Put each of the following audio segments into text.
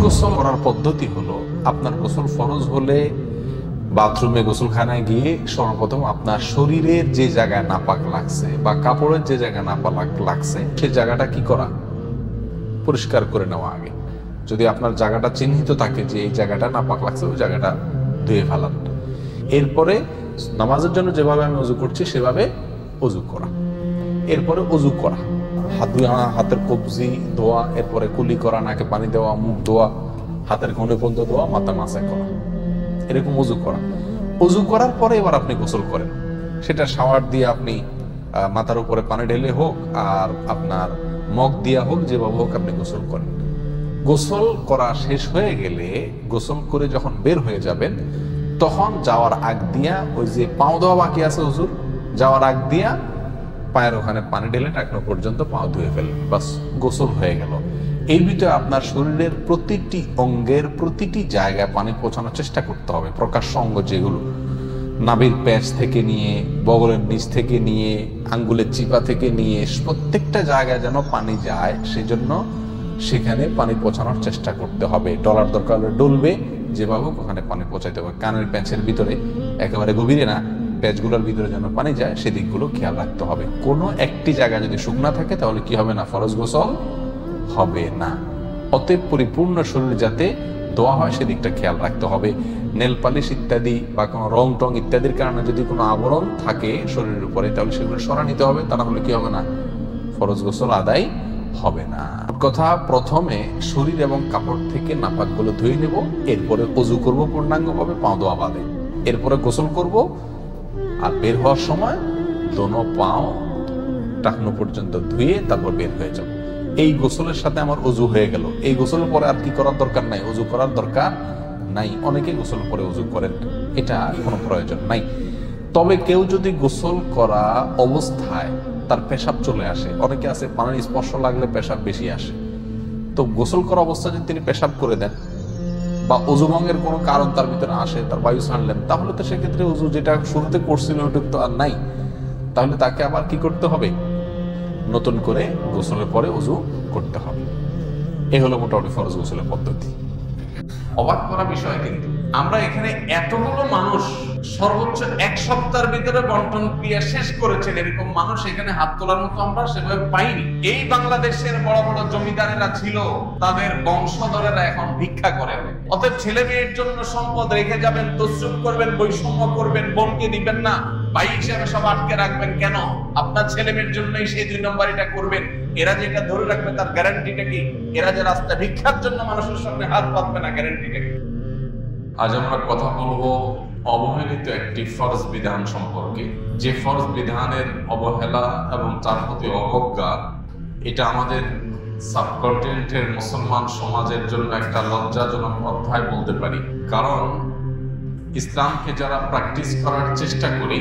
গোসল করার পদ্ধতি হলো, আপনার গোসল ফরজ হলে বাথরুমে গোসলখানায় গিয়ে সর্বপ্রথম আপনার শরীরের যে জায়গায় নাপাক লাগছে বা কাপড়ের যে জায়গায় নাপাক লাগছে সেই জায়গাটা কি করা, পরিষ্কার করে নেওয়া আগে। যদি আপনার জায়গাটা চিহ্নিত থাকে যে এই জায়গাটা নাপাক লাগছে, ওই জায়গাটা ধুয়ে ফেলান। এরপরে নামাজের জন্য যেভাবে আমি অজু করছি সেভাবে অজু করা। এরপরে অজু করা, হাতের কবজি ধোয়া, এরপরে কুলি করা, নাকে পানি দেওয়া, মুখ ধোয়া, হাতের ঘনে পর্যন্ত ধোয়া, মাথা মাসাজ করা, এরকম অজু করা। অজু করার পরে এবার আপনি গোসল করেন, সেটা শাওয়ার দিয়ে আপনি মাথার উপরে পানি ঢেলে হোক আর আপনার মগ দিয়া হোক, যেভাবে হোক আপনি গোসল করেন। গোসল করা শেষ হয়ে গেলে, গোসল করে যখন বের হয়ে যাবেন, তখন যাওয়ার আগ দিয়া ওই যে পাও দেওয়া বাকি আছে হুজুর, যাওয়ার আগ দিয়া পায়ের ওখানে পানি ঢেলে টাকনো পর্যন্ত পাও ধুয়ে ফেলেন, বাস গোসল হয়ে গেল। এর ভিতরে আপনার শরীরের প্রতিটি অঙ্গের প্রতিটি জায়গায় পানি পৌঁছানোর চেষ্টা করতে হবে। প্রকাশ্য অঙ্গ যেগুলো, নাভির প্যাচ থেকে নিয়ে, বগলের নিচ থেকে নিয়ে, আঙ্গুলের চিপা থেকে নিয়ে, প্রত্যেকটা জায়গায় যেন পানি যায়, সেজন্য সেখানে পানি পৌঁছানোর চেষ্টা করতে হবে। ডলার দরকার হলে ডলবে, যেভাবে ওখানে পানি পৌঁছাইতে হবে। কানের প্যাঁচের ভিতরে একেবারে গভীরে না, প্যাচগুলোর ভিতরে যেন পানি যায় সেদিকগুলো খেয়াল রাখতে হবে। কোনো একটি জায়গায় যদি শুকনা থাকে তাহলে কি হবে না, ফরজ গোসল হবে না। অতএব পরিপূর্ণ শরীর যাতে ধোয়া হয় সেদিকটা খেয়াল রাখতে হবে। নেল পালিশ ইত্যাদি বা কোনো রং টং ইত্যাদির কারণে যদি কোনো আবরণ থাকে শরীরের উপরে, তাহলে সেগুলো সরা নিতে হবে, তা না হলে কি হবে না, ফরজ গোসল আদায় হবে না। কথা, প্রথমে শরীর এবং কাপড় থেকে নাপাকগুলো ধুয়ে নেব, এরপরে অজু করব পূর্ণাঙ্গভাবে, পাও ধোয়া বাদে। এরপরে গোসল করব, আর বের হওয়ার সময় দোনো পাও টাকনো পর্যন্ত ধুয়ে তারপর বের হয়ে যাব। এই গোসলের সাথে আমার অজু হয়ে গেল। এই গোসলের পরে আর কি করার দরকার নাই, অজু করার দরকার নাই। অনেকে গোসল পরে অজু করেন, এটা কোনো প্রয়োজন নাই। তবে কেউ যদি গোসল করা অবস্থায় তার পেশাব চলে আসে, অনেকে আছে পানির স্পর্শ লাগলে পেশাব বেশি আসে, তো গোসল করা অবস্থায় যদি তিনি পেশাব করে দেন বা অজু ভঙ্গের কোনো কারণ তার ভিতরে আসে, তার বায়ু ছাড়লেন, তাহলে তো সেক্ষেত্রে অজু যেটা শুরুতে করছিল ওটা তো আর নাই, তাহলে তাকে আবার কি করতে হবে, নতুন করে গোসলের পরে অজু করতে হবে। এই হলো মোটামুটি ফরজ গোসলের পদ্ধতি। অবাক করা বিষয়, কিন্তু আমরা এখানে এতগুলো মানুষ সর্বোচ্চ এক সপ্তাহের ভিতরে বন্টন ক্রিয়া শেষ করেছেন, এরকম মানুষ এখানে হাত তোলার মতো আমরা সেভাবে পাইনি। এই বাংলাদেশের বড় বড় জমিদারেরা ছিল, তাদের বংশধরেরা এখন ভিক্ষা করে। অতএব ছেলে মেয়ের জন্য সম্পদ রেখে যাবেন, তসরুপ করবেন, বৈষম্য করবেন, বোনকে দিবেন না, ভাই হিসেবে সব আটকে রাখবেন কেন? আপনার ছেলে মেয়ের জন্যই সেই 2 নম্বরটা করবেন। এরা যেটা ধরে রাখবে তার গ্যারান্টিটা কি? এরা যে রাস্তা ভিক্ষার জন্য মানুষের সামনে হাত পাতবে না, গ্যারান্টিটা কি? আজ আমরা কথা বলবো অবহেলিত একটি ফরজ বিধান সম্পর্কে, যে ফরজ বিধানের অবহেলা এবং তার প্রতি অবজ্ঞা, এটা আমাদের সাবকন্টিনেন্টের মুসলমান সমাজের জন্য একটা লজ্জাজনক অধ্যায় বলতে পারি। কারণ ইসলামকে যারা প্র্যাকটিস করার চেষ্টা করি,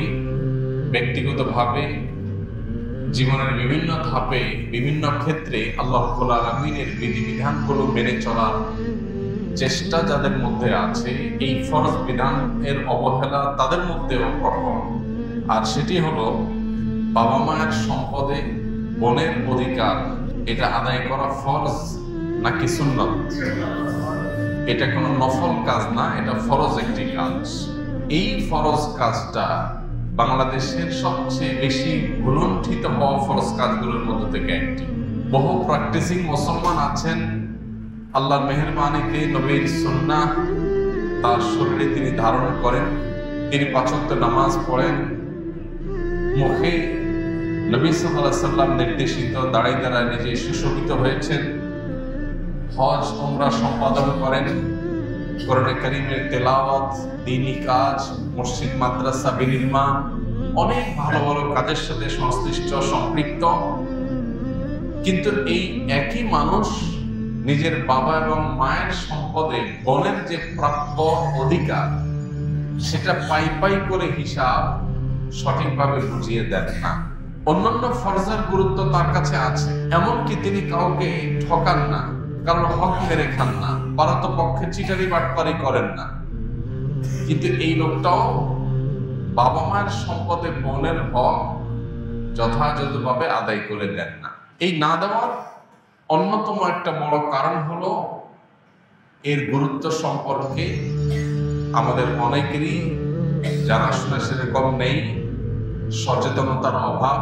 ব্যক্তিগতভাবে জীবনের বিভিন্ন ধাপে বিভিন্ন ক্ষেত্রে আল্লাহ রাব্বুল আলামিনের বিধিবিধানগুলো মেনে চলার চেষ্টা যাদের মধ্যে আছে, এই ফরজ বিধানের অবহেলা তাদের মধ্যেও প্রকট। আর সেটি হলো বাবা মায়ের সম্পদে বোনের অধিকার, এটা আদায় করা ফরজ নাকি সুন্নাত? এটা কোনো নফল কাজ না, এটা ফরজ একটি কাজ। এই ফরজ কাজটা বাংলাদেশের সবচেয়ে বেশি গুণান্বিত হওয়া ফরজ কাজগুলোর মধ্যে থেকে একটি। বহু প্র্যাকটিসিং মুসলমান আছেন, আল্লাহর মেহেরবানিতে নবীর সুন্নাহ তার শরীরে তিনি ধারণ করেন, তিনি 5 ওয়াক্ত নামাজ পড়েন, মুখে নবী সাল্লাল্লাহু আলাইহি সাল্লাম নির্দেশিত দাঁড়ায় দাঁড়ায় নিজে সুশোভিত হয়েছেন, হজ উমরা সম্পাদন করেন, কোরআনে কারীমের তেলাওয়াত, দ্বীনি কাজ, মসজিদ মাদ্রাসা বিনির্মাণ, অনেক ভালো ভালো কাজের সাথে সংশ্লিষ্ট সম্পৃক্ত। কিন্তু এই একই মানুষ নিজের বাবা এবং মায়ের সম্পদে বোনের যে প্রাপ্য অধিকার, সেটা পাই পাই করে হিসাব সঠিকভাবে বুঝিয়ে দেন না। অন্যান্য ফরজের গুরুত্ব তার কাছে আছে, এমনকি তিনি কাউকে ঠকান না, কারণ হক মেরে খান না, পারতপক্ষে চিটারি বাটপারি করেন না। কিন্তু এই লোকটাও বাবা মায়ের সম্পদে বোনের হক যথাযথভাবে আদায় করে দেন না। এই না দেওয়ার অন্যতম একটা বড় কারণ হলো এর গুরুত্ব সম্পর্কে আমাদের অনেকেরই জানাশোনা সেরকম নেই, সচেতনতার অভাব।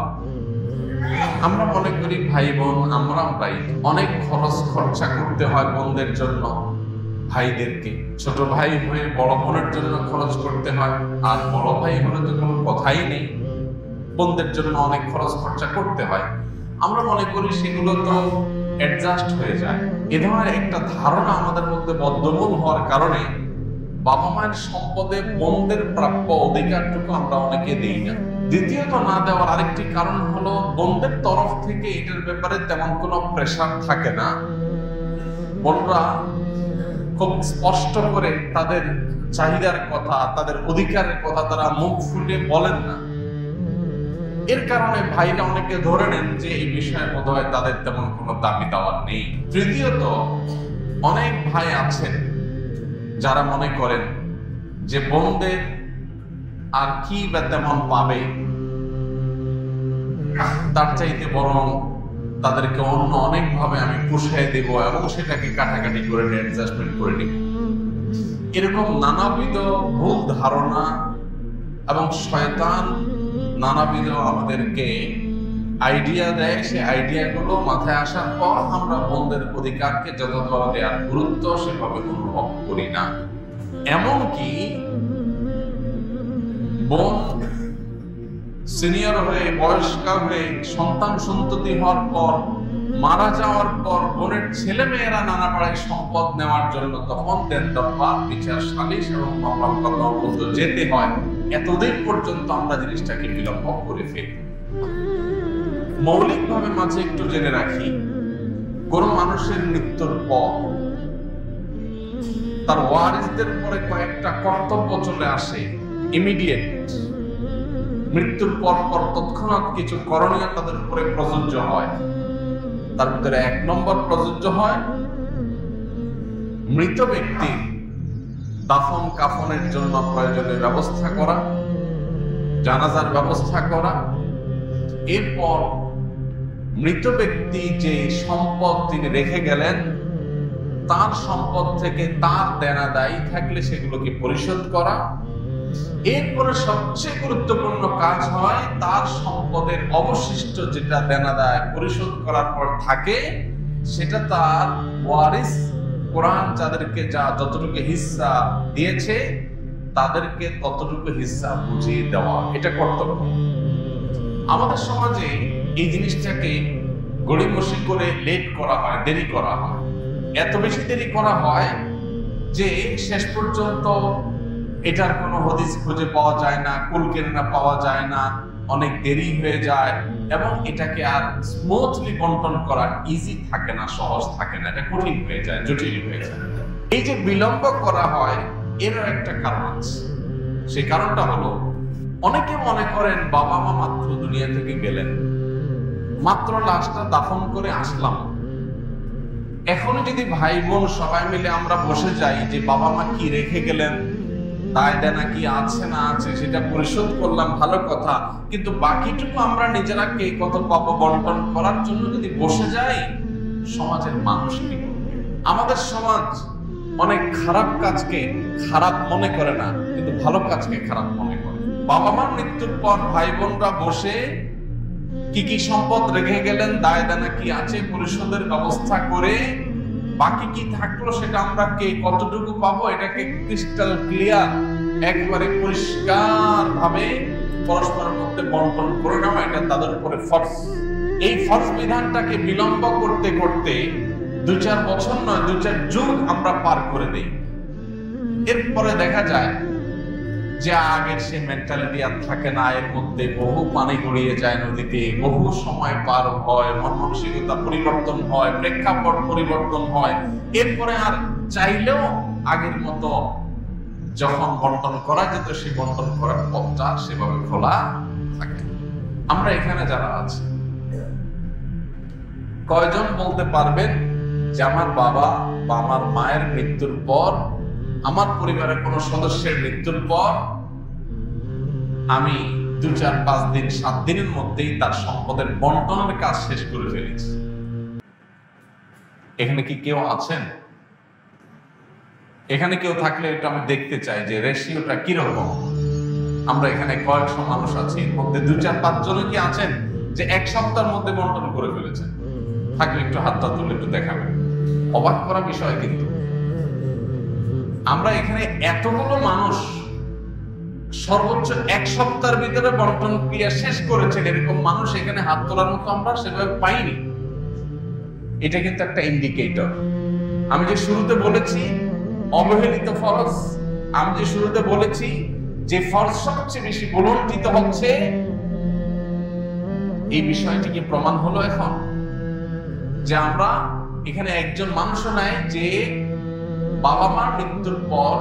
আমরা মনে করি ভাই বোন আমরাই অনেক খরচ খরচা করতে হয় বোনদের জন্য, ভাইদেরকে ছোট ভাই হয়ে বড় বোনের জন্য খরচ করতে হয়, আর বড় ভাই হলে তো কোনো কথাই নেই, বোনদের জন্য অনেক খরচ খরচা করতে হয়। আমরা মনে করি সেগুলো তো অ্যাডজাস্ট হয়ে যায়। এ ধরনের একটা ধারণা আমাদের মধ্যে বদ্ধমূল হওয়ার কারণে বাবা মায়ের সম্পদে বোনদের প্রাপ্য অধিকারটুকু আমরা অনেকে দিই না। দ্বিতীয়ত না দেওয়ার আরেকটি কারণ হলো বোনদের তরফ থেকে এটার ব্যাপারে তেমন কোনো প্রেশার থাকে না। বোনরা খুব স্পষ্ট করে তাদের চাহিদার কথা, তাদের অধিকারের কথা তারা মুখ ফুটে বলেন না। এর কারণে ভাইরা অনেকে ধরে নেন যে এই বিষয়ে বোধহয় তাদের তেমন কোনো দাবি দাওয়া নেই। তৃতীয়ত, অনেক ভাই আছেন যারা মনে করেন যে বোনদের আর কি বা তেমন পাবে, তার চাইতে বরং তাদেরকে অন্য অনেক ভাবে আমি পুষায় দেব এবং সেটাকে কাটাকাটি করে অ্যাডজাস্টমেন্ট করে নিব। এরকম নানাবিধ ভুল ধারণা এবং শয়তান নানাবিধ আমাদেরকে আইডিয়া দেয়। সেই আইডিয়াগুলো মাথায় আসার পর আমরা বোনদের অধিকারকে যথাযথ দেওয়ার গুরুত্ব সেভাবে অনুভব করি না। এমনকি বোন সিনিয়র হয়ে বয়স্কা হয়ে সন্তান সন্ততি হওয়ার পর, মারা যাওয়ার পর বোনের ছেলে মেয়েরা নানা পাড়ায় সম্পদ নেওয়ার জন্য তখন দেন দরবার, বিচার, সালিশ এবং মামলা মোকদ্দমা পর্যন্ত যেতে হয়। এতদিন পর্যন্ত আমরা জিনিসটাকে বিলম্ব করে ফেলি। মৌলিকভাবে মাঝে একটু জেনে রাখি, কোন মানুষের মৃত্যুর পর তার ওয়ারিসদের পরে কয়েকটা কর্তব্য চলে আসে ইমিডিয়েট। মৃত্যুর পর পর তৎক্ষণাৎ কিছু করণীয় তাদের উপরে প্রযোজ্য হয়। তার ভিতরে 1 নম্বর প্রযোজ্য হয় মৃত ব্যক্তির দাফন কাফনের জন্য প্রয়োজনীয় ব্যবস্থা করা, জানাজার ব্যবস্থা করা। এরপর মৃত ব্যক্তি যে সম্পদ তিনি রেখে গেলেন, তার সম্পদ থেকে তার দেনা দায়ী থাকলে সেগুলোকে পরিশোধ করা। এরপরে সবচেয়ে গুরুত্বপূর্ণ কাজ হয় তার সম্পদের অবশিষ্ট যেটা দেনা দায় পরিশোধ করার পর থাকে, সেটা তার ওয়ারিস, কোরআন যাদেরকে যতটুকু হিস্সা দিয়েছে তাদেরকে ততটুকু হিস্সা বুঝিয়ে দেওয়া, এটা কর্তব্য। আমাদের সমাজে এই জিনিসটাকে গড়িমসি করে লেট করা হয়, দেরি করা হয়। এত বেশি দেরি করা হয় যে শেষ পর্যন্ত এটার কোনো হদিস খুঁজে পাওয়া যায় না, কুল কেনা পাওয়া যায় না, অনেক দেরি হয়ে যায় এবং এটাকে আর স্মুথলি বন্টন করা ইজি থাকে না, সহজ থাকে না, এটা কঠিন হয়ে যায়, জটিল হয়ে যায়। এই যে বিলম্ব করা হয় এরও একটা কারণ আছে। সেই কারণটা হলো, অনেকে মনে করেন বাবা মা মাত্র দুনিয়া থেকে গেলেন, মাত্র লাশটা দাফন করে আসলাম, এখন যদি ভাই বোন সবাই মিলে আমরা বসে যাই যে বাবা মা কি রেখে গেলেন, দায় দেনা কি আছে না আছে সেটা পরিশোধ করলাম, ভালো কথা, কিন্তু বাকিটুকু আমরা নিজেরা কে কত পাবো বন্টন করার জন্য যদি বসে যাই, সমাজের মানুষ কি করবে? আমাদের সমাজ অনেক খারাপ কাজকে খারাপ মনে করে না, কিন্তু ভালো কাজকে খারাপ মনে করে। বাবা মার মৃত্যুর পর ভাই বোনরা বসে কি কি সম্পদ রেখে গেলেন, দায় দেনা কি আছে পরিশোধের ব্যবস্থা করে বাকি কি থাকলো সেটা আমরা কে কতটুকু পাবো এটাকে ক্রিস্টাল ক্লিয়ার, একবারে পরিষ্কার ভাবে পরস্পরের মধ্যে বন্টন করে নেওয়া, এটা তাদের উপরে ফরজ। এই ফরজ বিধানটাকে বিলম্ব করতে করতে 2-4 বছর নয় 2-4 যুগ আমরা পার করে দেই। এরপরে দেখা যায় যে আগের সে মেন্টালিটি আর থাকে না, এর মধ্যে বহু পানি গড়িয়ে যায় নদীতে, বহু সময় পার হয়, মন মানসিকতা পরিবর্তন হয়, প্রেক্ষাপট পরিবর্তন হয়। এরপরে আর চাইলেও আগের মতো যখন বন্টন করা যেত সেই বন্টন করার পথটা সেভাবে খোলা থাকে। আমরা এখানে যারা আছি, কয়জন বলতে পারবেন যে আমার বাবা বা আমার মায়ের মৃত্যুর পর, আমার পরিবারের কোন সদস্যের মৃত্যুর পর আমি 2-4-5 দিন 7 দিনের মধ্যেই তার সম্পদের বন্টনের কাজ শেষ করে ফেলেছি? এখানে কি কেউ আছেন? এখানে কেউ থাকলে এটা আমি দেখতে চাই যে রেশিওটা কিরকম। আমরা এখানে কয়েকশো মানুষ আছি, এর মধ্যে 2-4-5 জন কি আছেন যে এক সপ্তাহের মধ্যে বন্টন করে ফেলেছেন? থাকলে একটু হাতটা তুলে একটু দেখাবেন। অবাক করা বিষয় কিন্তু আমরা এখানে এতগুলো মানুষ সর্বোচ্চ এক সপ্তাহের ভিতরে বন্টন ক্রিয়া শেষ করেছেন, এরকম মানুষ এখানে হাত তোলার মতো আমরা সেভাবে পাইনি। এটা কিন্তু একটা ইন্ডিকেটর। আমি যে শুরুতে বলেছি অবহেলিত ফরজ, আমি যে শুরুতে বলেছি যে ফরজ সবচেয়ে বেশি বলন্টিত হচ্ছে, এই বিষয়টিকে প্রমাণ হলো এখন যে আমরা এখানে একজন মানুষও নাই যে বাবা মার মৃত্যুর পর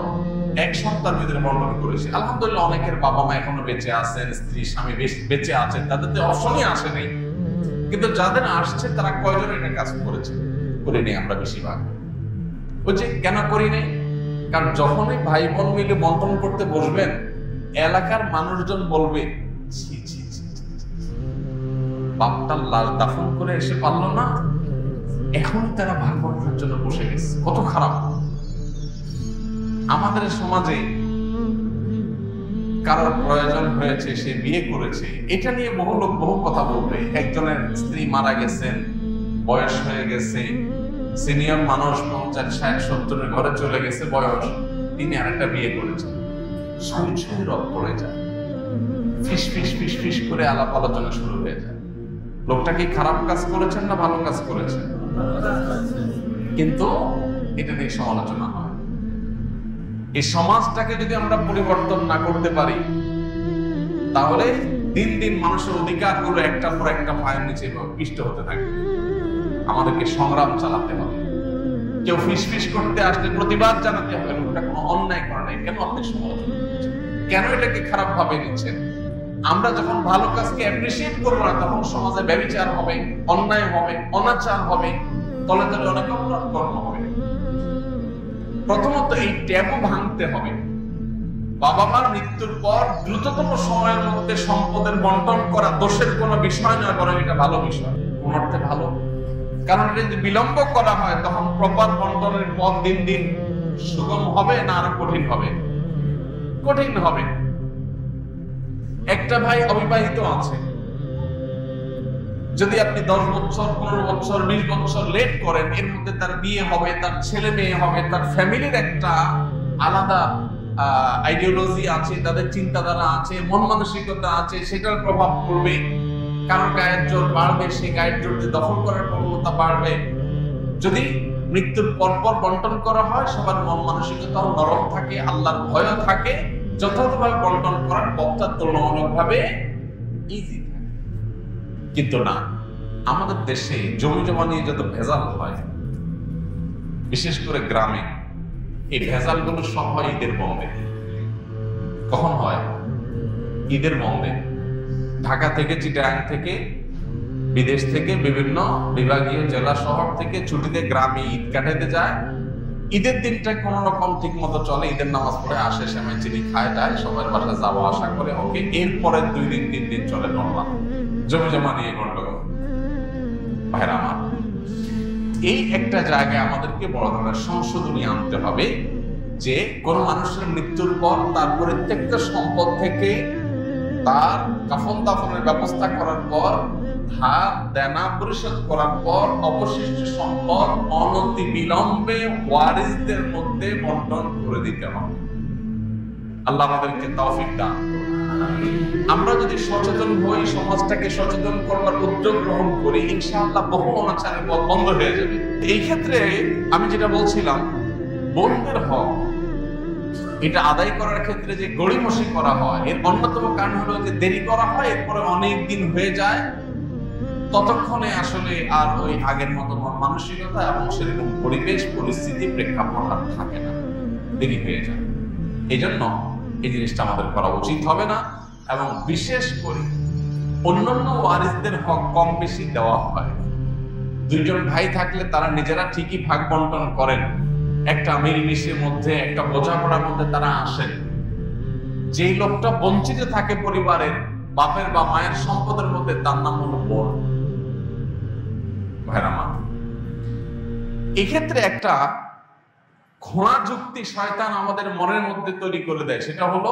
এক সপ্তাহের ভিতরে বন্টন করেছে। আলহামদুলিল্লাহ অনেকের বাবা মা এখনো বেঁচে আছেন, স্ত্রী স্বামী বেঁচে আছেন, তাদের তো অপশনই আসেনি। কিন্তু যাদের আসছে তারা কয়জন এটা কাজ করেছে? করিনি আমরা বেশিরভাগ। ওই যে কেন করিনি? কারণ যখনই ভাই বোন মিলে বন্টন করতে বসবেন, এলাকার মানুষজন বলবে ছি ছি ছি, বাপটার লাশ দাফন করে এসে পারলো না, এখন তারা ভাগ বন্টনের জন্য বসে গেছে। কত খারাপ। আমাদের সমাজে কারোর প্রয়োজন হয়েছে, সে বিয়ে করেছে, এটা নিয়ে বহু লোক বহু কথা বলবে। একজনের স্ত্রী মারা গেছেন, বয়স হয়ে গেছে, সিনিয়র মানুষ 50-60-70 ঘরে চলে গেছে বয়স, তিনি আরেকটা বিয়ে করেছেন। ছুঁই ছুঁই রব পড়ে যায়, ফিস ফিস ফিস ফিস করে আলাপ আলোচনা শুরু হয়ে যায়। লোকটা কি খারাপ কাজ করেছেন না ভালো কাজ করেছেন? কিন্তু এটা নিয়ে সমালোচনা হয়। এই সমাজটাকে যদি আমরা পরিবর্তন না করতে পারি, তাহলে দিন দিন মানুষের অধিকারগুলো একটার পর একটা পায়ের নিচে পিষ্ট হতে থাকবে। আমাদেরকে সংগ্রাম চালাতে হবে। কেউ ফিসফিস করতে আসলে প্রতিবাদ জানাতে হবে, লোকটা কোনো অন্যায় করে নাই, কেন আপনি সমালোচনা করছেন, কেন এটাকে খারাপ ভাবে নিচ্ছেন? আমরা যখন ভালো কাজকে অ্যাপ্রিসিয়েট করবো না, তখন সমাজে ব্যভিচার হবে, অন্যায় হবে, অনাচার হবে, তলে তলে অনেক অপরাধ কর্ম হবে। প্রথমত এই ট্যাবু ভাঙতে হবে। বাবা মার মৃত্যুর পর দ্রুততম সময়ের মধ্যে সম্পদের বন্টন করা দোষের কোনো বিষয় নয়, বরং এটা ভালো বিষয়। কোন অর্থে ভালো? কারণ এটা যদি বিলম্ব করা হয়, তখন প্রপার বন্টনের পথ দিন দিন সুগম হবে না আরো কঠিন হবে? কঠিন হবে। একটা ভাই অবিবাহিত আছে, যদি আপনি 10 বছর 15 বছর 20 বছর লেট করেন, এর মধ্যে তার বিয়ে হবে, তার ছেলে মেয়ে হবে, তার ফ্যামিলির একটা আলাদা আইডিওলজি আছে, তাদের চিন্তাধারা আছে, মন মানসিকতা আছে, সেটার প্রভাব পড়বে। কারোর গায়ের জোর বাড়বে, সেই গায়ের জোর দখল করার প্রবণতা বাড়বে। যদি মৃত্যুর পরপর বন্টন করা হয়, সবার মন মানসিকতাও নরম থাকে, আল্লাহর ভয়ও থাকে, যথাযথভাবে বন্টন করার পথটা তুলনামূলকভাবে ইজি থাকে। কিন্তু না, আমাদের দেশে জমি জমা নিয়ে যত ভেজাল হয়, বিশেষ করে গ্রামে, এই ভেজালগুলো সব হয় ঈদের বন্ধে। কখন হয়? ঈদের বন্ধে। ঢাকা থেকে, চিটাগাং থেকে, বিদেশ থেকে, বিভিন্ন বিভাগীয় জেলা শহর থেকে ছুটিতে গ্রামে ঈদ কাটাতে যায়। ঈদের দিনটা কোন রকম ঠিক মতো চলে, ঈদের নামাজ পড়ে আসে, সেমাই চিনি খায় টায়, সবার বাসায় যাওয়া আসা করে, ওকে। এরপরে 2 দিন 3 দিন চলে নরমাল জমি জমা নিয়ে গন্ডগোল। ভাইরা আমার, এই একটা জায়গায় আমাদেরকে বড় ধরনের সংশোধনী আনতে হবে যে কোন মানুষের মৃত্যুর পর তার পরিত্যক্ত সম্পদ থেকে তার কাফন দাফনের ব্যবস্থা করার পর, ধার দেনা পরিশোধ করার পর অবশিষ্ট সম্পদ অনতি বিলম্বে ওয়ারিসদের মধ্যে বন্টন করে দিতে হবে। আল্লাহ আমাদেরকে তৌফিক দান করুন। আমরা যদি সচেতন হই, সমাজটাকে সচেতন করবার উদ্যোগ গ্রহণ করি, ইনশাআল্লাহ বহু অনাচারের পথ বন্ধ হয়ে যাবে। এই ক্ষেত্রে আমি যেটা বলছিলাম, বোনদের হক এটা আদায় করার ক্ষেত্রে যে গড়িমসি করা হয়, এর অন্যতম কারণ হলো যে দেরি করা হয়, এরপরে অনেক দিন হয়ে যায়, ততক্ষণে আসলে আর ওই আগের মতো মানসিকতা এবং সেরকম পরিবেশ পরিস্থিতি প্রেক্ষাপট আর থাকে না, দেরি হয়ে যায়। এই জন্য এই জিনিসটা আমাদের করা উচিত হবে না। এবং বিশেষ করে অন্যান্য ওয়ারিসদের হক কম বেশি দেওয়া হয়। 2 জন ভাই থাকলে তারা নিজেরা ঠিকই ভাগ বন্টন করেন, একটা মিলমিশের মধ্যে, একটা বোঝাপড়ার মধ্যে তারা আসেন। যেই লোকটা বঞ্চিত থাকে পরিবারের বাপের বা মায়ের সম্পদের মধ্যে, তার নাম হলো বোন। ভাইরা মা, এক্ষেত্রে একটা খোঁড়া যুক্তি শয়তান আমাদের মনের মধ্যে তৈরি করে দেয়, সেটা হলো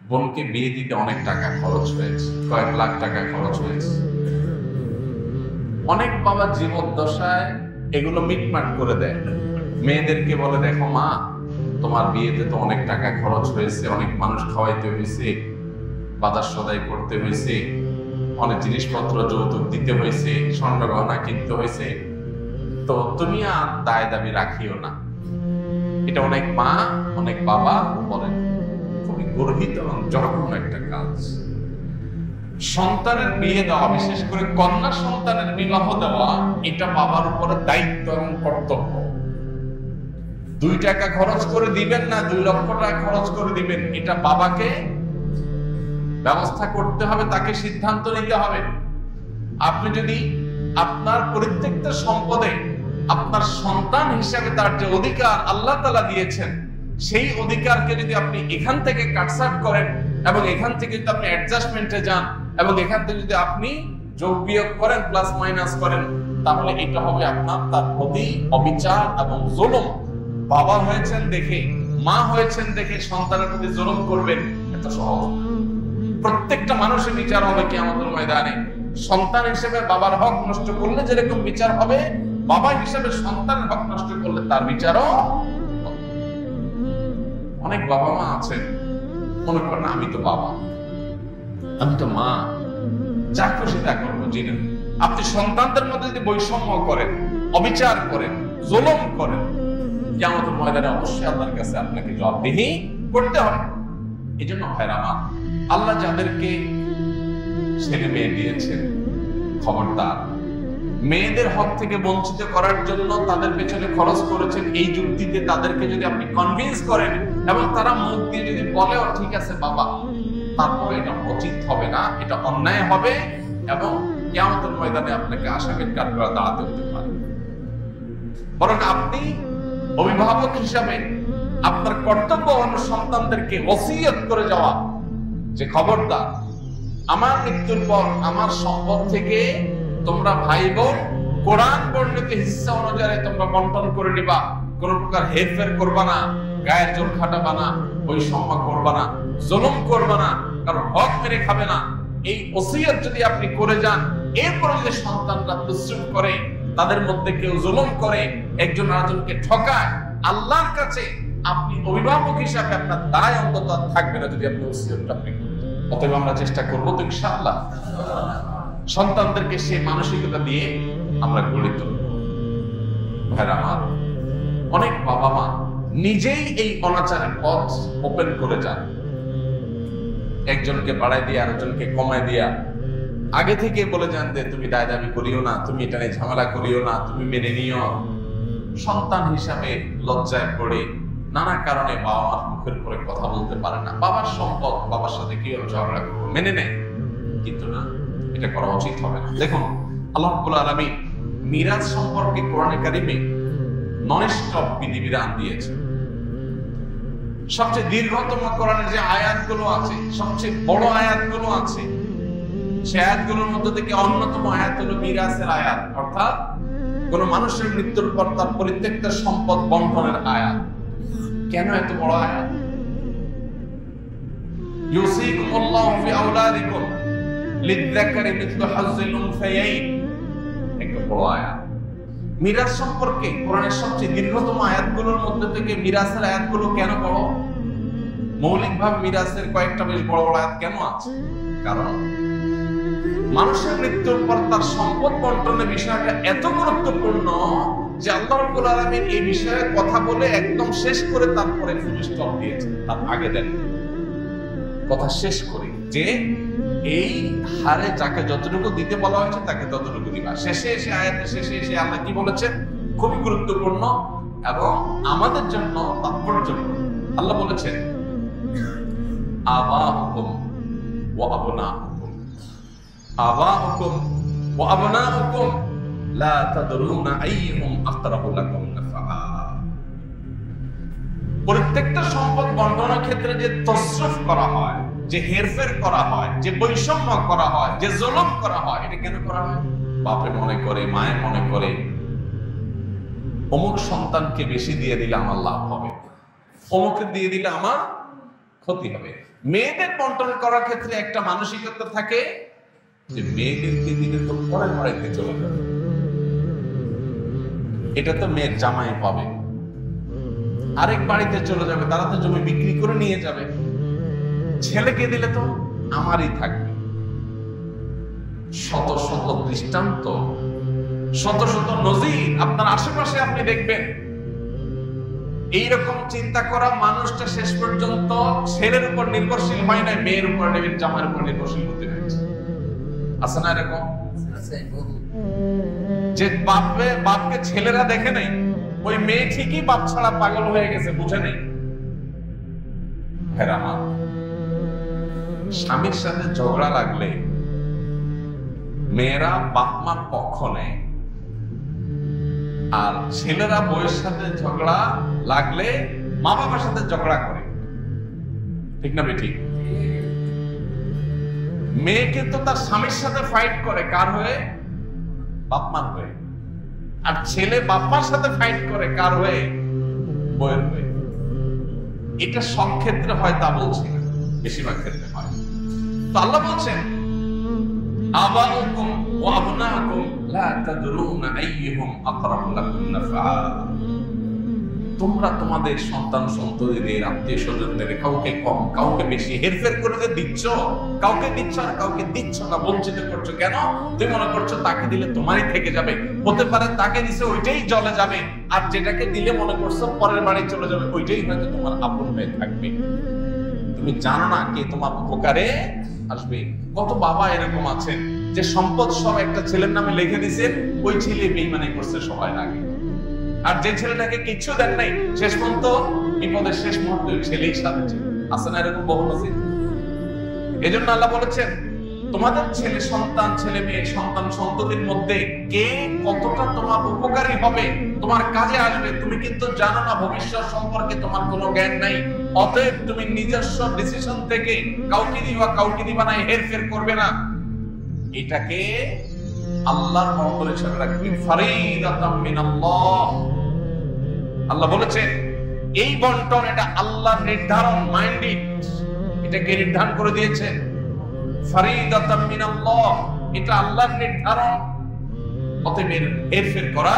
বোনকে বিয়ে দিতে অনেক টাকা খরচ হয়েছে, কয়েক লাখ টাকা খরচ হয়েছে। অনেক বাবা জীবদ্দশায় এগুলো মিটমাট করে দেয়, মেয়েদেরকে বলে দেখো মা, তোমার বিয়েতে তো অনেক টাকা খরচ হয়েছে, অনেক মানুষ খাওয়াইতে হয়েছে, বাজার সদাই করতে হয়েছে, অনেক জিনিসপত্র যৌতুক দিতে হয়েছে, স্বর্ণ গহনা কিনতে হয়েছে, তো তুমি আর দায় দাবি রাখিও না। এটা অনেক মা অনেক বাবা বলেন, খুবই গর্হিত এবং জঘন্য একটা কাজ। সন্তানের বিয়ে দেওয়া, বিশেষ করে কন্যা সন্তানের বিবাহ দেওয়া, এটা বাবার উপরে দায়িত্ব এবং কর্তব্য। 2 টাকা খরচ করে দিবেন না 2 লক্ষ টাকা খরচ করে দিবেন, এটা বাবাকে ব্যবস্থা করতে হবে, তাকে সিদ্ধান্ত নিতে হবে। আপনি যদি আপনার প্রত্যেকটা সম্পদে আপনার সন্তান হিসাবে তার যে অধিকার আল্লাহ তাআলা দিয়েছেন, সেই অধিকারকে যদি আপনি এখান থেকে কাটছাট করেন এবং এখান থেকে যদি আপনি অ্যাডজাস্টমেন্টে যান এবং এখান থেকে যদি আপনি যোগ বিয়োগ করেন, প্লাস মাইনাস করেন, তাহলে এটা হবে আপনার তার প্রতি অবিচার এবং জুলুম। বাবা হয়েছেন দেখে, মা হয়েছেন দেখে সন্তানের প্রতি জুলুম করবেন, এত সহজ না। প্রত্যেকটা মানুষের বিচার হবে কিয়ামতের ময়দানে। সন্তান হিসেবে বাবার হক নষ্ট করলে যেরকম বিচার হবে, বাবা হিসেবে সন্তানের হক নষ্ট করলে তার বিচারও। অনেক বাবা মা আছেন মনে করেন আমি তো বাবা, আমি তো মা, যা খুশি তা করবো। জি না, আপনি সন্তানদের মধ্যে যদি বৈষম্য করেন, অবিচার করেন, জুলুম করেন, কিয়ামতের ময়দানে অবশ্যই আল্লাহর কাছে আপনাকে জবাবদিহি করতে হবে। এই জন্য ভাইরা আমার, আল্লাহ যাদেরকে ছেলে মেয়ে দিয়েছেন, খবরদার মেয়েদের হক থেকে বঞ্চিত করার জন্য তাদের পেছনে খরচ করেছেন, এই যুক্তিতে তাদেরকে যদি আপনি কনভিন্স করেন এবং তারা মুখ দিয়ে যদি বলেও ঠিক আছে বাবা, তারপরে এটা উচিত হবে না, এটা অন্যায় হবে এবং কিয়ামতের ময়দানে আপনাকে আসামির কাঠগড়ায় দাঁড়াতে হতে পারে। বরং আপনি অভিভাবক হিসাবে আপনার কর্তব্য হলো সন্তানদেরকে ওসিয়ত করে যাওয়া যে খবরদার, আমার মৃত্যুর পর আমার সম্পদ থেকে তোমরা ভাই বোন কোরআন বর্ণিত হিস্সা অনুযায়ী তোমরা বন্টন করে নিবা, কোন প্রকার হেরফের করবা না, গায়ের জোর খাটাবা না, বৈষম্য করবা না, জুলুম করবা না, কারণ হক মেরে খাবে না। এই ওসিয়ত যদি আপনি করে যান, এরপর যদি সন্তানরা দুশ্মন করে, তাদের মধ্যে কেউ জুলুম করে, একজন আরেকজনকে ঠকায়, আল্লাহর কাছে আপনি অভিভাবক হিসাবে আপনার দায় অন্তত থাকবে না যদি আপনি ওসিয়তটা আপনি করেন। অতএব আমরা চেষ্টা করব তো ইনশাআল্লাহ সন্তানদেরকে সেই মানসিকতা দিয়ে আমরা গড়ে তুলব। ভাইরা আমার, অনেক বাবা মা নিজেই এই অনাচারের পথ ওপেন করে যান, একজনকে বাড়াই দিয়ে আরেকজনকে কমায় দিয়া আগে থেকে বলে যান যে তুমি দায় দাবি করিও না, তুমি এটা নিয়ে ঝামেলা করিও না, তুমি মেনে নিও। সন্তান হিসাবে লজ্জায় পড়ে নানা কারণে বাবা মার মুখের উপরে কথা বলতে পারে না, বাবার সম্পদ, বাবার সাথে কি ঝগড়া করবো, মেনে নেয়, কিন্তু না, এটা করা উচিত হবে না। দেখুন আল্লাহ রাব্বুল আলামিন মিরাজ সম্পর্কে কোরআনে কারিমে নন-স্টপ বিধিবিধান দিয়েছে। সবচেয়ে দীর্ঘতম কোরআনের যে আয়াতগুলো আছে, সবচেয়ে বড় আয়াতগুলো আছে, সে আয়াতগুলোর মধ্যে থেকে অন্যতম আয়াত হলো মিরাজের আয়াত, অর্থাৎ কোন মানুষের মৃত্যুর পর তার পরিত্যক্ত সম্পদ বন্টনের আয়াত। কেন এত বড় আয়াত? ইউসিকুমুল্লাহু ফি আওলাদিকুম লিযযাকারি মিসলু হাজ্জিল উনসায়াইন, একটা বড় আয়াত। মিরাজ সম্পর্কে কোরআনের সবচেয়ে দীর্ঘতম আয়াতগুলোর মধ্যে থেকে মিরাজের আয়াতগুলো কেন বড়? মৌলিকভাবে মিরাজের কয়েকটা বেশ বড় বড় আয়াত কেন আছে? কারণ মানুষের মৃত্যুর পর তার সম্পদ বন্টনের বিষয়টা এত গুরুত্বপূর্ণ যে আল্লাহ রাব্বুল আলামিন এই বিষয়ে কথা বলে একদম শেষ করে তারপরে ফুল স্টপ দিয়েছেন। তার আগে দেন কথা শেষ করে যে এই হারে যাকে যতটুকু দিতে বলা হয়েছে তাকে ততটুকু দিবা। শেষে এসে আয়াতের শেষে এসে আল্লাহ কি বলেছেন খুবই গুরুত্বপূর্ণ এবং আমাদের জন্য তাৎপর্যপূর্ণ। আল্লাহ বলেছেন আবাহুকুম ওয়া আবনাহুকুম, আবাহুকুম ওয়া আবনাহুকুম লা তাদরুনা আইয়ুহুম আকরাবু লাকুম নাফআ। প্রত্যেকটা সম্পদ বন্টনের ক্ষেত্রে যে তসরুফ করা হয়, যে হেরফের করা হয়, যে বৈষম্য করা হয়, যে জুলুম করা হয়, এটা কেন করা হয়? বাপে মনে করে, মায়ের মনে করে অমুক সন্তানকে বেশি দিয়ে দিলে আমার লাভ হবে, অমুকে দিয়ে দিলে আমার ক্ষতি হবে। মেয়েদের বন্টন করার ক্ষেত্রে একটা মানসিকতা থাকে যে মেয়েদেরকে দিলে তো পরের বাড়িতে চলে যাবে, এটা তো মেয়ের জামাই পাবে, আরেক বাড়িতে চলে যাবে, তারা তো জমি বিক্রি করে নিয়ে যাবে। ছেলেকে দিলে তো আমারই থাকবে। শত শত দৃষ্টান্ত, শত শত নজির আপনার আশেপাশে আপনি দেখবেন। এইরকম চিন্তা করা মানুষটা শেষ পর্যন্ত ছেলের উপর নির্ভরশীল হয় না, মেয়ের উপর, জামাইয়ের উপর নির্ভরশীল হতে হয়েছে। আছে না এরকম? যে বাপকে ছেলেরা দেখে নাই, ওই মেয়ে ঠিকই বাপ ছাড়া পাগল হয়ে গেছে, বুঝে নেই। হেরামা, স্বামীর সাথে ঝগড়া লাগলে মেয়েরা বাপ মার পক্ষ নেয়, আর ছেলেরা বউয়ের সাথে ঝগড়া লাগলে মা বাবার সাথে ঝগড়া করে। ঠিক না বেঠিক? মেয়ে কিন্তু তার স্বামীর সাথে ফাইট করে কার হয়ে? বাপ মার হয়ে। আর ছেলে বাপ মার সাথে ফাইট করে কার হয়ে? বউয়ের হয়ে। এটা সব ক্ষেত্রে হয় তা বলছি না, বেশিরভাগ ক্ষেত্রে হয়। তো আল্লাহ বলছেন আবাউকুম ওয়া আবনাকুম লা তাদরুনা আইয়ুহুম আকরাবু লাকুম নাফআ। তোমরা তোমাদের সন্তান সন্ততিদের, আত্মীয়-স্বজনদের কাউকে কম কাউকে বেশি হেরফের করে দিচ্ছ, কাউকে দিচ্ছ আর কাউকে দিচ্ছ না, বঞ্চিত করছো। কেন? তুমি মনে করছো তাকে দিলে তোমারই থেকে যাবে। হতে পারে তাকে দিছে ওইটাই জলে যাবে, আর যেটাকে দিলে মনে করছো পরের বাড়ি চলে যাবে, ওইটাই হয়তো তোমার আপন হয়ে থাকবে। তুমি জানো না কে তোমার উপকারে আসবে। কত বাবা এরকম আছেন যে সম্পদ সব একটা ছেলের নামে লিখে দিয়েছেন, ওই ছেলে বেঈমানি করছে সবার আগে, আর যে ছেলেটাকে কিচ্ছু দেন নাই শেষ পর্যন্ত বিপদের শেষ মুহূর্তে ওই ছেলেই সাথে ছিল। আছে না এরকম বহু নজির? এজন্য আল্লাহ বলেছেন তোমাদের ছেলে সন্তান, ছেলে মেয়ে, সন্তান সন্ততির মধ্যে কে কতটা তোমার উপকারী হবে, তোমার কাজে আসবে, তুমি কিন্তু জানো না। ভবিষ্যৎ সম্পর্কে তোমার কোনো জ্ঞান নাই। অতএব তুমি নিজস্ব ডিসিশন থেকে কাউকে দিবা না, হেরফের করবে না। এটাকে আল্লাহর বন্ধন হিসেবে রাখবে, ফারিদাতাম মিনাল্লাহ। আল্লাহ বলেছেন এই বন্টন এটা আল্লাহর নির্ধারণ, মাইন্ডেড, এটাকে নির্ধারণ করে দিয়েছেন। ফারিদাতাম মিনাল্লাহ, এটা আল্লাহর নির্ধারণ, অতএব হেরফের করা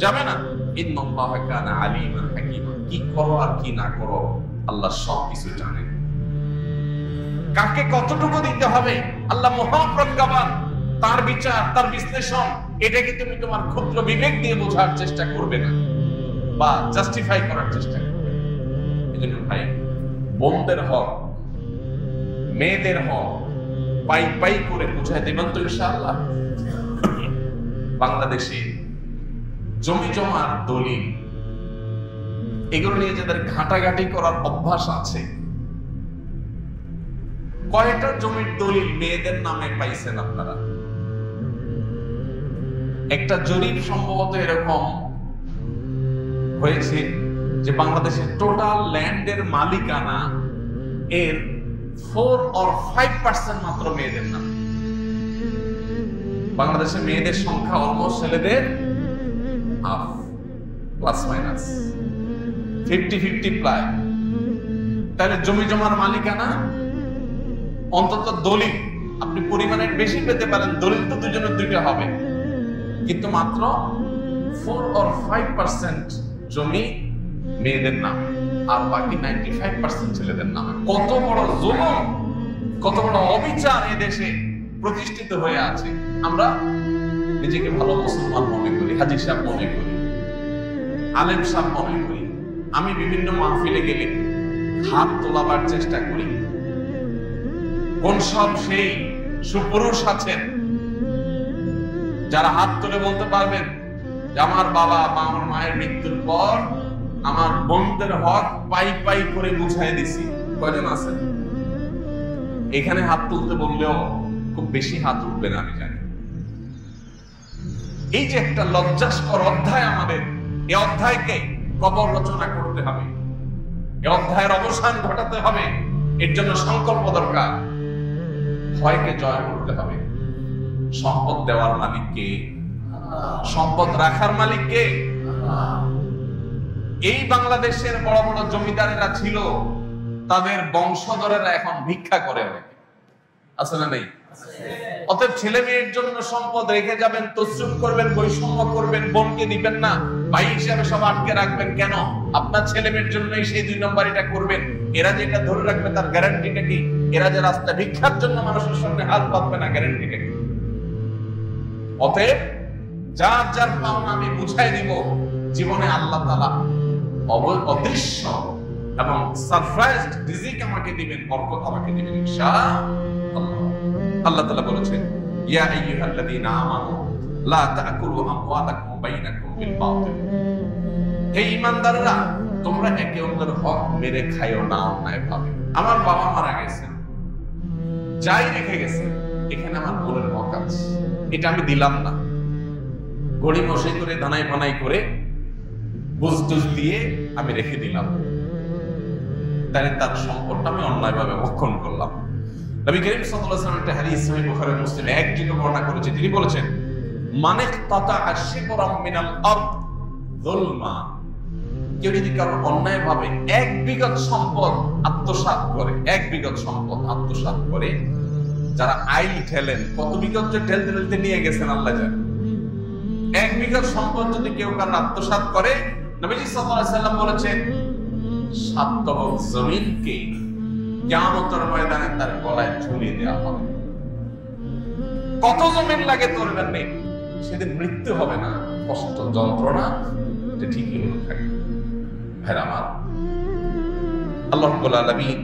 যাবে না। ইন্নাল্লাহা কানা আলিমান হাকীমা, কি করো আর কি না করো আল্লাহ সবকিছু জানেন। কাকে কতটুকু দিতে হবে আল্লাহ মহাপ্রজ্ঞাবান, তার বিচার, তার বিশ্লেষণ, এটাকে তুমি তোমার ক্ষুদ্র বিবেক দিয়ে বোঝার চেষ্টা করবে না বা জাস্টিফাই করার চেষ্টা করবে। এজন্য ভাই, বোনদের হক, মেয়েদের হক পাই পাই করে বুঝাই দেবেন তো ইনশাআল্লাহ। বাংলাদেশে জমি জমার দলিল, এগুলো নিয়ে যাদের ঘাটাঘাটি করার অভ্যাস আছে, কয়টা জমির দলিল মেয়েদের নামে পাইছেন আপনারা? একটা জরিপ সম্ভবত এরকম হয়েছে যে বাংলাদেশের টোটাল ল্যান্ডের মালিকানা এর 4 or 5% মাত্র মেয়েদের নাম। বাংলাদেশে মেয়েদের সংখ্যা অলমোস্ট ছেলেদের হাফ, প্লাস মাইনাস 50-50 প্রায়। তাহলে জমি জমার মালিকানা, অন্তত দলিল আপনি পরিমাণের বেশি পেতে পারেন, দলিল তো দুজনের দুইটা হবে, কিন্তু মাত্র 4 or 5% জমি মেয়েদের নাম, আর বাকি 95% ছেলেদের নামে। কত বড় জুলুম, কত বড় অবিচার এই দেশে প্রতিষ্ঠিত হয়ে আছে। আমরা নিজেকে ভালো মুসলমান মনে করি, হাজী সাহেব মনে করি, আলেম সাহেব মনে করি। আমি বিভিন্ন মাহফিলে গেলে হাত তোলাবার চেষ্টা করি। কোন সব সেই সুপুরুষ আছেন যারা হাত তুলে বলতে পারবেন যে আমার বাবা বা আমার মায়ের মৃত্যুর পর আমার বোনদের হক পাই পাই করে বুঝাই দিছি? কয়জন আছেন? এখানে হাত তুলতে বললেও খুব বেশি হাত উঠবে না, আমি জানি। এই যে একটা লজ্জাস্কর অধ্যায় আমাদের, এই অধ্যায়কে কবর রচনা করতে হবে, এই অধ্যায়ের অবসান ঘটাতে হবে। এর জন্য সংকল্প দরকার। ভয়কে জয় করতে হবে। সম্পদ দেওয়ার মালিক কে? সম্পদ রাখার মালিক কে? এই বাংলাদেশের বড় বড় জমিদারেরা ছিল, তাদের বংশধরেরা এখন ভিক্ষা করে অনেকে, আছে না নেই? অতএব ছেলে মেয়ের জন্য সম্পদ রেখে যাবেন, তসরুফ করবেন, বৈষম্য করবেন, বোনকে দিবেন না, ভাই হিসাবে সব আটকে রাখবেন কেন? আপনার ছেলে মেয়ের জন্যই সেই 2 নম্বর এটা করবেন। এরা যেটা ধরে রাখবে তার গ্যারান্টিটা কি? এরা যে রাস্তা ভিক্ষার জন্য মানুষের সামনে হাত পাতবে না, গ্যারান্টিটা কি? অতএব যার যার পাওনা আমি বুঝাই দিব। জীবনে আল্লাহ তাআলা অদৃশ্য এবং সারপ্রাইজড রিজিক আমাকে দিবেন, বরকত আমাকে দিবেন ইনশাআল্লাহ। আল্লাহ তাআলা বলেছেন, ইয়া আইয়ুহাল্লাযীনা আমানু লা তাকুলু আমওয়ালাকুম বাইনাকুম বিল বাতিল। হে ঈমানদাররা, তোমরা একে অন্যের হক মেরে খাইও না অন্যায়ভাবে। আমার বাবা মারা গেছেন, যাই রেখে গেছে, এখানে আমার বোনের হক আছে, এটা আমি দিলাম না। গড়ি মশাই করে দানাই বানাই করে বুঝ দিয়ে আমি রেখে দিলাম, তাহলে তার সম্পদটা আমি অন্যায়ভাবে ভক্ষণ করলাম। নবী করিম সাল্লাল্লাহু আলাইহি ওয়াসাল্লাম একটা হাদিস সহিহ বুখারী মুসলিমে একযোগে বর্ণনা করেছে। তিনি বলেছেন, মানে তাতা আশিবরাম মিনাল আরদ যুলমা, কেউ যদি কারো অন্যায়ভাবে 1 বিঘত সম্পদ আত্মসাৎ করে, 1 বিঘত সম্পদ আত্মসাৎ করে, যারা আইল ঠেলেন, কত বিঘত যে ঠেলতে নিয়ে গেছেন আল্লাহ জানে। 1 বিঘত সম্পদ যদি কেউ কারো আত্মসাৎ করে, নবীজি সাল্লাল্লাহু আলাইহি ওয়াসাল্লাম বলেছেন 7 তবক জমিনকে কিয়ামতের ময়দানে তার গলায় ঝুলিয়ে দেওয়া হবে। কত জমিন লাগে ধরবেন নেই, সেদিন মৃত্যু হবে না, কষ্ট যন্ত্রণা এটা ঠিকই হলো থাকে। ভাইরা আমার, আল্লাহ রাব্বুল আলামিন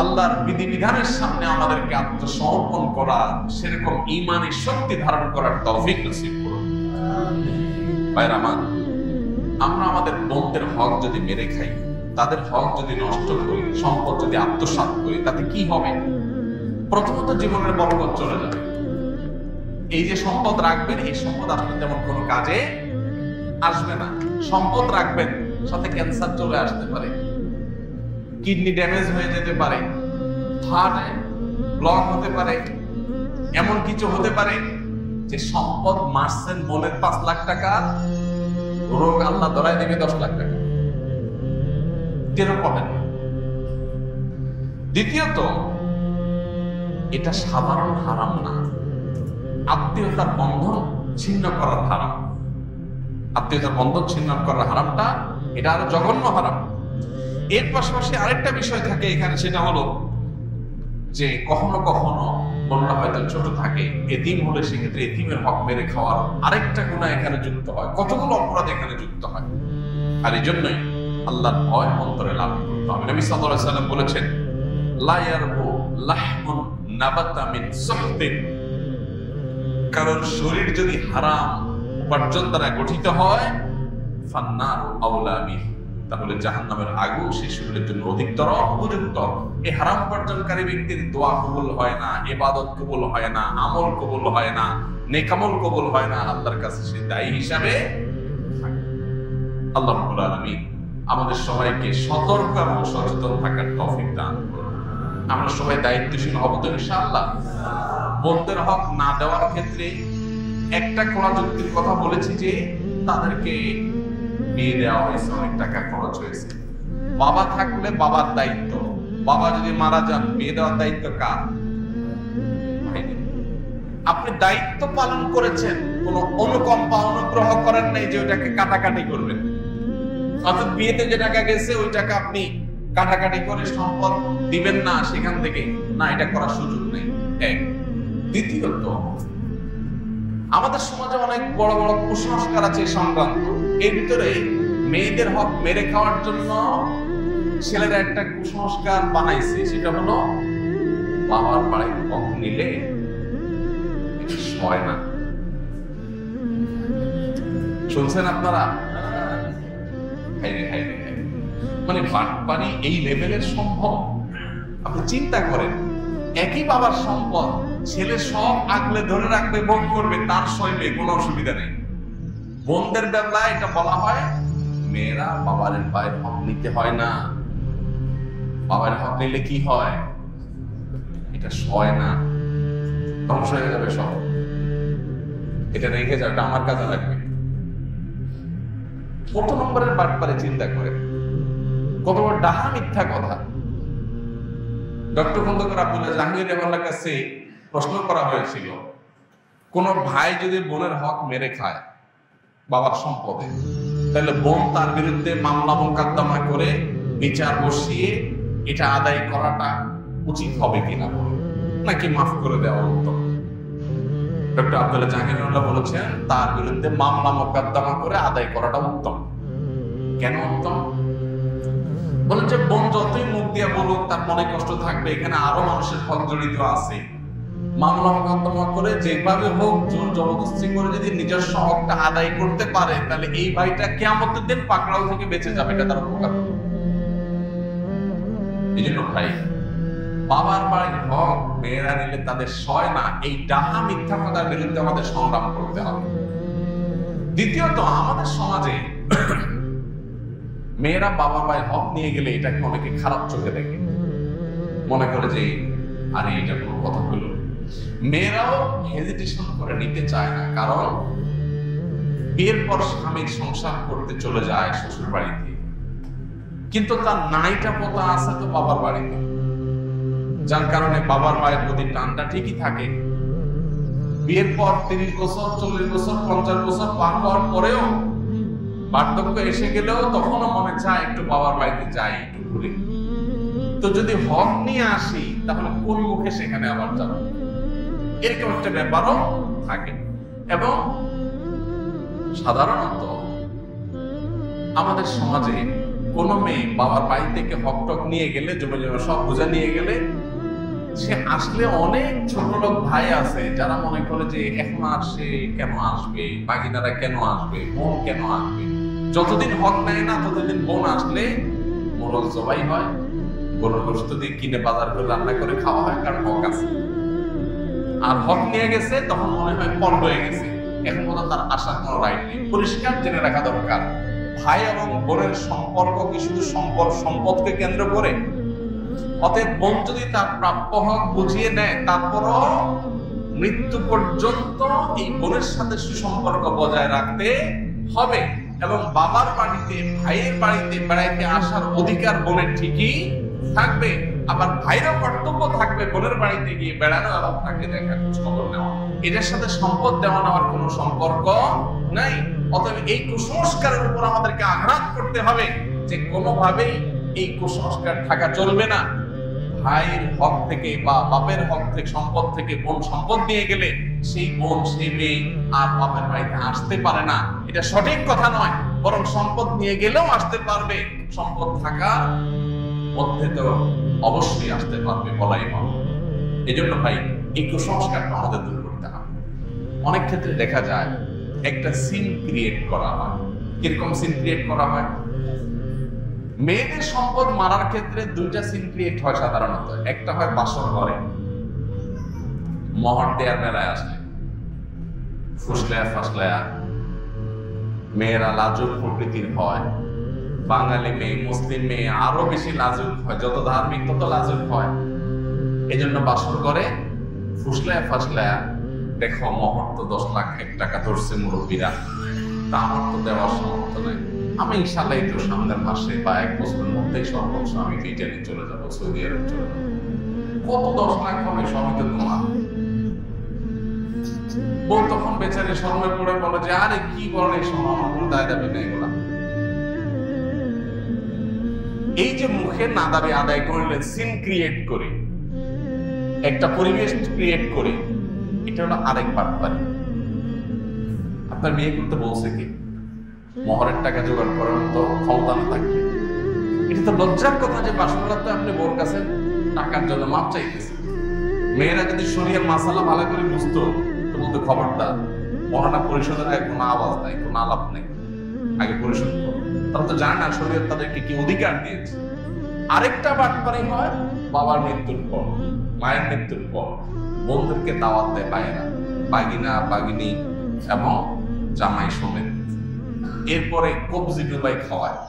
আল্লাহর বিধিবিধানের সামনে আমাদেরকে আত্মসমর্পণ করার, সেরকম ঈমানের শক্তি ধারণ করার তৌফিক নসিব করুন। ভাইরা আমার, আমরা আমাদের বন্ধুদের হক যদি মেরে খাই, তাদের হক যদি নষ্ট করি, সম্পদ যদি আত্মসাৎ করি, তাতে কি হবে? প্রথমত জীবনের বরকত চলে যাবে। এই যে সম্পদ রাখবেন, এই সম্পদ আপনার তেমন কোনো কাজে আসবে না। সম্পদ রাখবেন, সাথে ক্যান্সার চলে আসতে পারে, কিডনি ড্যামেজ হয়ে যেতে পারে, হার্টে ব্লক হতে পারে, এমন কিছু হতে পারে যে সম্পদ মারছেন মনের 5 লাখ টাকা, রোগ আল্লাহ ধরায় দেবে 10 লাখ টাকা, টেরও পাবেন না। দ্বিতীয়ত, এটা সাধারণ হারাম না, আত্মীয়তার বন্ধন ছিন্ন করার হারাম। আত্মীয়তার বন্ধন ছিন্ন করার হারামটা এটা আরো জঘন্য হারাম। এর পাশাপাশি আরেকটা বিষয় থাকে এখানে, সেটা হলো যে কখনো কখনো বন্যা হয়তো ছোট থাকে, এতিম হলে সেক্ষেত্রে এতিমের হক মেরে খাওয়ার আরেকটা গুনাহ এখানে যুক্ত হয়, কতগুলো অপরাধ এখানে যুক্ত হয়। আর এই জন্যই আল্লাহর ভয় অন্তরে লালন করতে হবে। নবী সাল্লাল্লাহু আলাইহি ওয়াসাল্লাম বলেছেন, লা ইয়ারবু লাহমুন নাবাতা মিন সুহতিন, কারোর শরীর যদি হারাম উপার্জন দ্বারা গঠিত হয়, ফান্নারু আওলা বিহি, তাহলে জাহান্নামের আগুন সেই শরীরের জন্য অধিকতর উপযুক্ত। এই হারাম উপার্জনকারী ব্যক্তির দোয়া কবুল হয় না, ইবাদত কবুল হয় না, আমল কবুল হয় না, নেক আমল কবুল হয় না, আল্লাহর কাছে সে দায়ী হিসাবে থাকে। আল্লাহ রাব্বুল আলামিন আমাদের সবাইকে সতর্ক এবং সচেতন থাকার তৌফিক দান করুন। আমরা সবাই দায়িত্বশীল হব তো ইনশাআল্লাহ। বন্ধের হক না দেওয়ার ক্ষেত্রে একটা খোলা যুক্তির কথা বলেছি যে তাদেরকে বিয়ে দেওয়া হয়েছে, অনেক টাকা খরচ হয়েছে। বাবা থাকলে বাবার দায়িত্ব, বাবা যদি মারা যান বিয়ে দেওয়ার দায়িত্ব কার? আপনি দায়িত্ব পালন করেছেন, কোন অনুকম্পা অনুগ্রহ করেন নাই যে ওইটাকে কাটাকাটি করবেন। অর্থাৎ বিয়েতে যে টাকা গেছে ওই টাকা আপনি কাটাকাটি করে সম্পদ দিবেন না সেখান থেকে, না, এটা করার সুযোগ নেই। এক। দ্বিতীয়ত, আমাদের সমাজে অনেক বড় বড় কুসংস্কার আছে সংক্রান্ত। এর ভিতরে মেয়েদের হক মেরে খাওয়ার জন্য ছেলেরা একটা কুসংস্কার বানাইছে, সেটা হলো বাবার বাড়ির হক নিলে এটা সয় না। শুনছেন আপনারা? মানে বাটপারি এই লেভেলের সম্ভব? আপনি চিন্তা করেন, একই বাবার সম্পদ ছেলে সব আগলে ধরে রাখবে, ভোগ করবে, তার সইবে, কোনো অসুবিধা নেই। বোনদের বেলায় এটা বলা হয় মেয়েরা বাবার পায়ের হক নিতে হয় না। বাবার হক নিলে কি হয়? এটা সয় না, ধ্বংস হয়ে যাবে সব। এটা রেখে যাও, এটা আমার কাজে লাগবে। কত নম্বরের বাটপারে চিন্তা করে, কত বড় ডাহা মিথ্যা কথা। ডক্টর খন্দকার আব্দুল্লাহ জাহাঙ্গীর রহমানের কাছে প্রশ্ন করা হয়েছিল, কোন ভাই যদি বোনের হক মেরে খায় বাবার সম্পদে, তাহলে বোন তার বিরুদ্ধে মামলা মোকদ্দমা করে বিচার বসিয়ে এটা আদায় করাটা উচিত হবে কিনা, নাকি মাফ করে দেওয়া উত্তম? ডক্টর আব্দুল্লাহ জাহাঙ্গীর রহমাল্লাহ বলেছেন তার বিরুদ্ধে মামলা মোকদ্দমা করে আদায় করাটা উত্তম। কেন উত্তম? বলেন যে বোন যতই মুখ দিয়া বলুক তার মনে কষ্ট থাকবে, এখানে আরো মানুষের হক জড়িত আছে। মামলা মোকদ্দমা করে যেভাবে হোক জোর জবরদস্তি করে যদি নিজস্ব হকটা আদায় করতে পারে, তাহলে এই ভাইটা কিয়ামতের দিন পাকড়াও থেকে বেঁচে যাবে, এটা তার উপকার। এই জন্য ভাই, বাবার বাড়ির হক মেয়েরা নিলে তাদের সয় না, এই ডাহা মিথ্যা কথার বিরুদ্ধে আমাদের সংগ্রাম করতে হবে। দ্বিতীয়ত, আমাদের সমাজে মেয়েরা বাবা মায়ের হক নিয়ে গেলে এটাকে অনেকে খারাপ চোখে দেখে, মনে করে যে আরে এটা কোনো কথা হলো। মেয়েরাও হেজিটেশন করে নিতে চায় না, কারণ বিয়ের পর স্বামীর সংসার করতে চলে যায় শ্বশুর বাড়িতে, কিন্তু তার নাইটা পোতা আছে তো বাবার বাড়িতে, যার কারণে বাবার মায়ের প্রতি টানটা ঠিকই থাকে। বিয়ের পর 30 বছর 40 বছর 50 বছর পার হওয়ার পরেও বার্ধক্য এসে গেলেও তখনও মনে চায় একটু বাবার বাড়িতে যাই, একটু ঘুরে। তো যদি হক নিয়ে আসি তাহলে কোন মুখে সেখানে আবার যাবো, এরকম একটা ব্যাপারও থাকে। এবং সাধারণত আমাদের সমাজে কোন মেয়ে বাবার বাড়ি থেকে হক টক নিয়ে গেলে, জমি জমা সব বোঝা নিয়ে গেলে, সে আসলে অনেক ছোট লোক ভাই আছে যারা মনে করে যে এখন আর সে কেন আসবে, বাগিনারা কেন আসবে, বোন কেন আসবে। যতদিন হক নেয় না ততদিন বোন আসলে মোরগ জবাই হয়, গরুর গোশত দিয়ে কিনে বাজার করে রান্না করে খাওয়া হয়, কারণ হক আছে। আর হক নিয়ে গেছে তখন মনে হয় পর হয়ে গেছে, এখন পর্যন্ত তার আসার কোনো রাইট নেই। পরিষ্কার জেনে রাখা দরকার, ভাই এবং বোনের সম্পর্ক কি শুধু সম্পদকে কেন্দ্র করে? অতএব বোন যদি তার প্রাপ্য হক বুঝিয়ে নেয়, তারপরও মৃত্যু পর্যন্ত এই বোনের সাথে সুসম্পর্ক বজায় রাখতে হবে। এবং বাবার বাড়িতে, ভাইয়ের বাড়িতে বেড়াইতে আসার অধিকার বোনের ঠিকই থাকবে, আবার ভাইয়েরও কর্তব্য থাকবে বোনের বাড়িতে গিয়ে বেড়ানো এবং তাকে দেখা, খোঁজ খবর নেওয়া। এটার সাথে সম্পদ দেওয়া নেওয়ার কোনো সম্পর্ক নাই। অতএব এই কুসংস্কারের উপর আমাদেরকে আঘাত করতে হবে যে কোনোভাবেই এই কুসংস্কার থাকা চলবে না। ভাইয়ের হক থেকে বা বাপের হক থেকে, সম্পদ থেকে বোন সম্পদ নিয়ে গেলে সেই বোন, সেই মেয়ে আর বাপের বাড়িতে আসতে পারে না, এটা সঠিক কথা নয়। বরং সম্পদ নিয়ে গেলেও আসতে পারবে, সম্পদ থাকার মধ্যে তো অবশ্যই আসতে পারবে, বলাই ভালো। এই জন্য ভাই, এই কুসংস্কারটা আমাদের দূর করতে হবে। অনেক ক্ষেত্রে দেখা যায় একটা সিন ক্রিয়েট করা হয়। কিরকম সিন ক্রিয়েট করা হয়? মেয়েদের সম্পদ মারার ক্ষেত্রে দুইটা সিন ক্রিয়েট হয় সাধারণত। একটা হয় বাসর ঘরে, মহর দেয়ার মেলায় আসলে ফুসলায়া ফাসলায়া, মেয়েরা লাজুক প্রকৃতির হয়। বাঙালি মেয়ে, মুসলিম মেয়ে আরো বেশি লাজুক হয়, যত ধার্মিক তত লাজুক হয়। এই জন্য বাসর ঘরে ফুসলায়া ফাসলায়া, দেখো মহর তো 10 লাখ 1 টাকা ধরছে মুরব্বীরা, তা আমার তো দেওয়ার সামর্থ্য নেই, আমি ইনশাআল্লাহ একটু সামনের মাসে বা 1 বছরের মধ্যেই সর্বোচ্চ আমি ব্রিটেনে চলে যাবো, সৌদি আরব চলে যাবো। কত 10 লাখ হবে, সবই তো তোমার। বউ তখন বেচারি শরমে পড়ে বলে যে আরে কি বলেন এই সময়, আমার কোনো দায় দাবি নেই। এগুলা এই যে মুখে না দাবি আদায় করলে সিন ক্রিয়েট করে, একটা পরিবেশ ক্রিয়েট করে, এটা হলো আরেক বাটপারি। আপনার বিয়ে করতে বলছে কি? মহরের টাকা জোগাড় করার মতো ক্ষমতা না থাকবে। এটা তো লজ্জার কথা যে বাসর রাতে আপনি বোর কাছে টাকার জন্য মাপ চাইতেছেন। মেয়েরা যদি শরীয়তের মাসালা ভালো করে বুঝতো তো বলতে, খবরদার, মহানা পরিশোধের আগে কোনো আওয়াজ নাই, কোনো আলাপ নেই, আগে পরিশোধ করো। তারা তো জানে না শরীয়ত তাদেরকে কি অধিকার দিয়েছে। আরেকটা বাটপারি হয় বাবার মৃত্যুর পর, মায়ের মৃত্যুর পর বন্ধুদেরকে দাওয়াত দেয় ভাইয়েরা, বাগিনা বাগিনী এবং জামাই সমেত। এরপরে কবজি ডুবাই খাওয়ায়,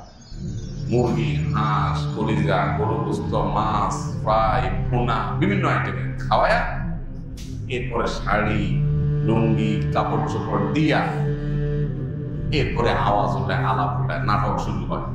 মুরগি, হাঁস, কলিজা, গরু গোস্ত, মাছ ফ্রাই, ভুনা, বিভিন্ন আইটেমের খাওয়ায়া এরপরে শাড়ি, লুঙ্গি, কাপড় চোপড় দিয়া এরপরে আওয়াজ ওঠে, আলাপ ওঠে, নাটক শুরু হয়।